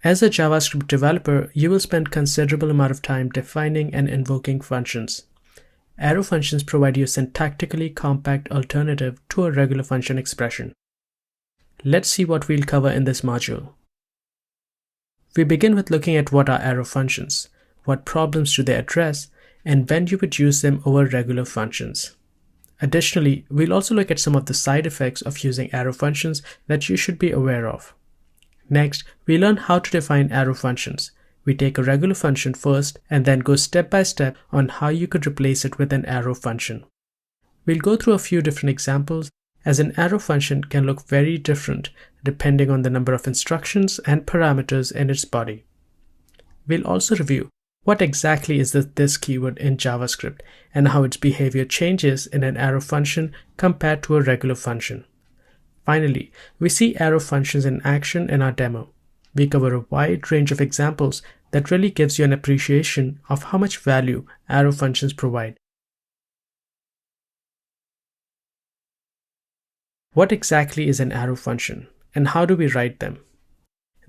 As a JavaScript developer, you will spend considerable amount of time defining and invoking functions. Arrow functions provide you a syntactically compact alternative to a regular function expression. Let's see what we'll cover in this module. We begin with looking at what are arrow functions, what problems do they address, and when you would use them over regular functions. Additionally, we'll also look at some of the side effects of using arrow functions that you should be aware of. Next, we learn how to define arrow functions. We take a regular function first and then go step by step on how you could replace it with an arrow function. We'll go through a few different examples, as an arrow function can look very different depending on the number of instructions and parameters in its body. We'll also review what exactly is this keyword in JavaScript and how its behavior changes in an arrow function compared to a regular function. Finally, we see arrow functions in action in our demo. We cover a wide range of examples that really gives you an appreciation of how much value arrow functions provide. What exactly is an arrow function, and how do we write them?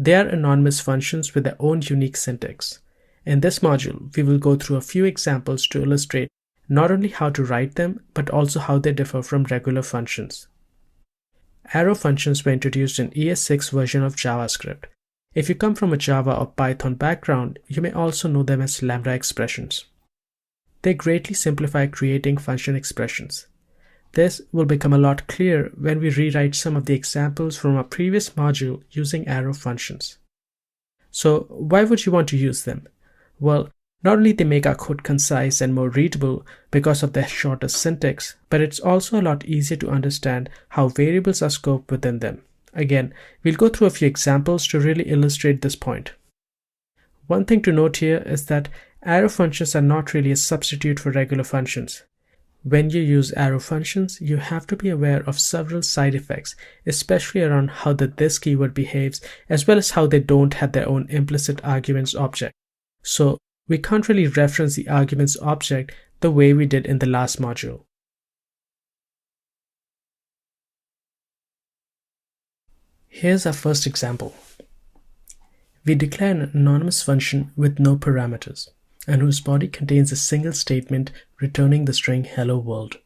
They are anonymous functions with their own unique syntax. In this module, we will go through a few examples to illustrate not only how to write them, but also how they differ from regular functions. Arrow functions were introduced in ES6 version of JavaScript. If you come from a Java or Python background, you may also know them as lambda expressions. They greatly simplify creating function expressions. This will become a lot clearer when we rewrite some of the examples from our previous module using arrow functions. So why would you want to use them? Well, not only they make our code concise and more readable because of their shorter syntax, but it's also a lot easier to understand how variables are scoped within them. Again, we'll go through a few examples to really illustrate this point. One thing to note here is that arrow functions are not really a substitute for regular functions. When you use arrow functions, you have to be aware of several side effects, especially around how the this keyword behaves, as well as how they don't have their own implicit arguments object. So we can't really reference the arguments object the way we did in the last module. Here's our first example. We declare an anonymous function with no parameters, and whose body contains a single statement returning the string hello world.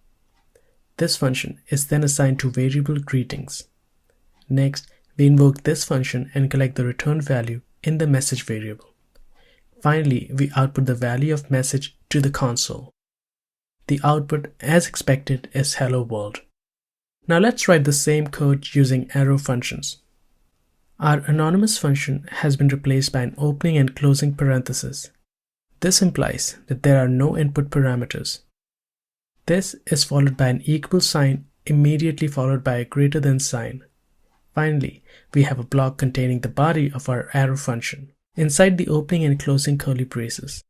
This function is then assigned to variable greetings. Next, we invoke this function and collect the return value in the message variable. Finally, we output the value of message to the console. The output, as expected, is hello world. Now let's write the same code using arrow functions. Our anonymous function has been replaced by an opening and closing parenthesis. This implies that there are no input parameters. This is followed by an equal sign, immediately followed by a greater than sign. Finally, we have a block containing the body of our arrow function inside the opening and closing curly braces.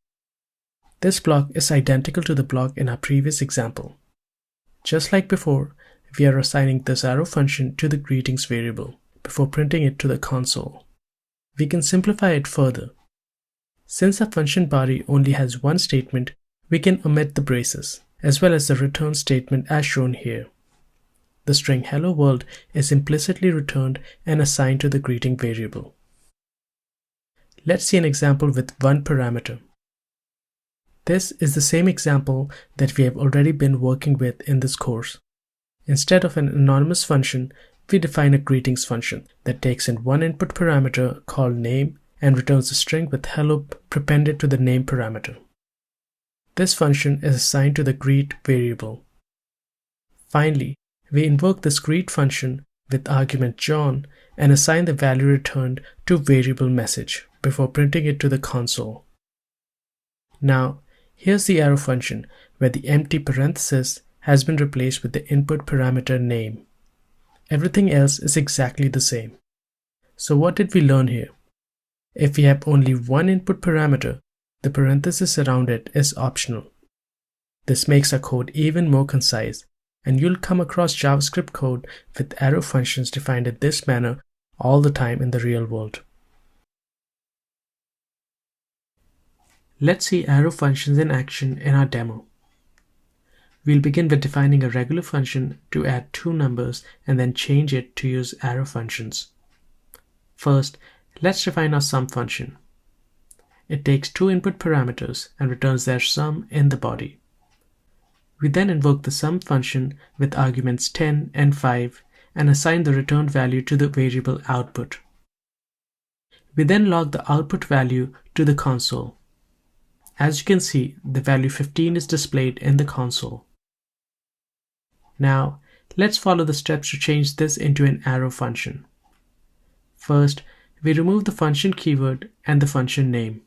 This block is identical to the block in our previous example. Just like before, we are assigning this arrow function to the greetings variable before printing it to the console. We can simplify it further. Since our function body only has one statement, we can omit the braces, as well as the return statement as shown here. The string hello world is implicitly returned and assigned to the greeting variable. Let's see an example with one parameter. This is the same example that we have already been working with in this course. Instead of an anonymous function, we define a greetings function that takes in one input parameter called name and returns a string with hello prepended to the name parameter. This function is assigned to the greet variable. Finally, we invoke this greet function with argument John and assign the value returned to variable message before printing it to the console. Now, here's the arrow function where the empty parenthesis has been replaced with the input parameter name. Everything else is exactly the same. So what did we learn here? If we have only one input parameter, the parenthesis around it is optional. This makes our code even more concise, and you'll come across JavaScript code with arrow functions defined in this manner all the time in the real world. Let's see arrow functions in action in our demo. We'll begin with defining a regular function to add two numbers and then change it to use arrow functions. First, Let's define our sum function. It takes two input parameters and returns their sum in the body. We then invoke the sum function with arguments 10 and 5 and assign the returned value to the variable output. We then log the output value to the console. As you can see, the value 15 is displayed in the console. Now, let's follow the steps to change this into an arrow function. First, we remove the function keyword and the function name.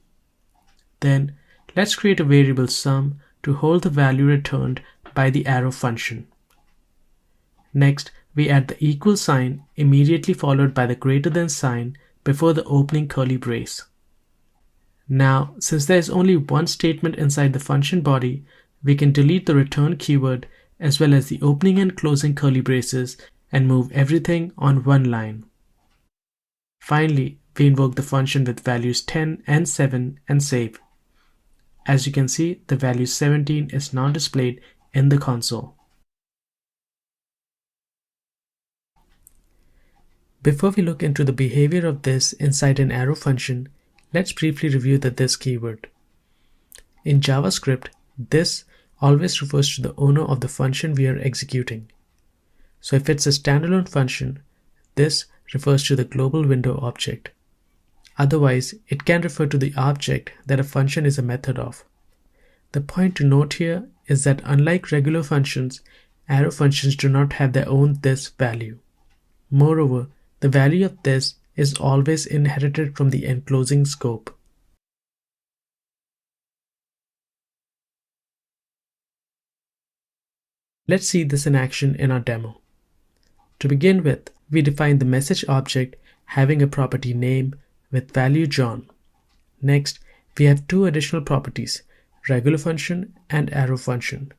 Then, let's create a variable sum to hold the value returned by the arrow function. Next, we add the equal sign immediately followed by the greater than sign before the opening curly brace. Now, since there is only one statement inside the function body, we can delete the return keyword as well as the opening and closing curly braces and move everything on one line. Finally, we invoke the function with values 10 and 7 and save. As you can see, the value 17 is now displayed in the console. Before we look into the behavior of this inside an arrow function, let's briefly review the this keyword. In JavaScript, this always refers to the owner of the function we are executing. So if it's a standalone function, this refers to the global window object. Otherwise, it can refer to the object that a function is a method of. The point to note here is that unlike regular functions, arrow functions do not have their own this value. Moreover, the value of this is always inherited from the enclosing scope. Let's see this in action in our demo. To begin with, we define the message object having a property name with value John. Next, we have two additional properties, regular function and arrow function.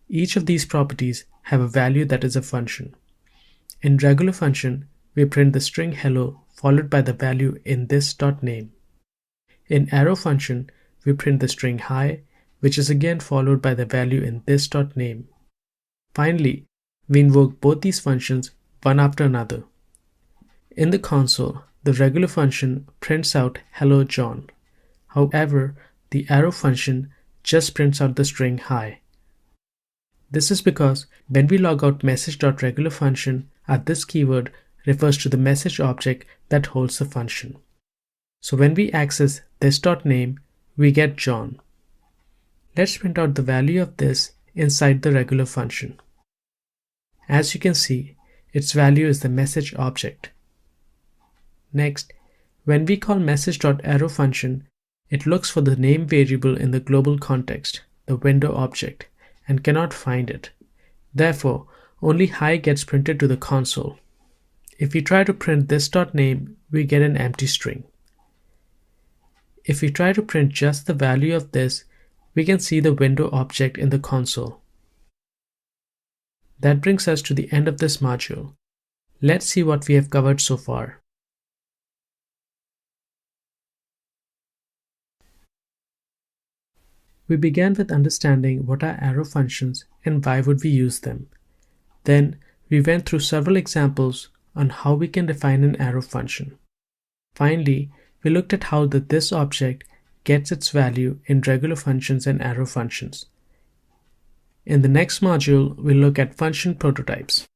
Each of these properties have a value that is a function. In regular function, we print the string hello followed by the value in this.name. In arrow function, we print the string hi, which is again followed by the value in this.name. Finally, we invoke both these functions one after another. In the console, the regular function prints out hello John. However, the arrow function just prints out the string hi. This is because when we log out message.regular function, our this keyword refers to the message object that holds the function. So when we access this.name, we get John. Let's print out the value of this inside the regular function. As you can see, its value is the message object. Next, when we call message.arrow function, it looks for the name variable in the global context, the window object, and cannot find it. Therefore, only hi gets printed to the console. If we try to print this.name, we get an empty string. If we try to print just the value of this, we can see the window object in the console. That brings us to the end of this module. Let's see what we have covered so far. We began with understanding what are arrow functions and why would we use them. Then we went through several examples on how we can define an arrow function. Finally, we looked at how the this object gets its value in regular functions and arrow functions. In the next module, we'll look at function prototypes.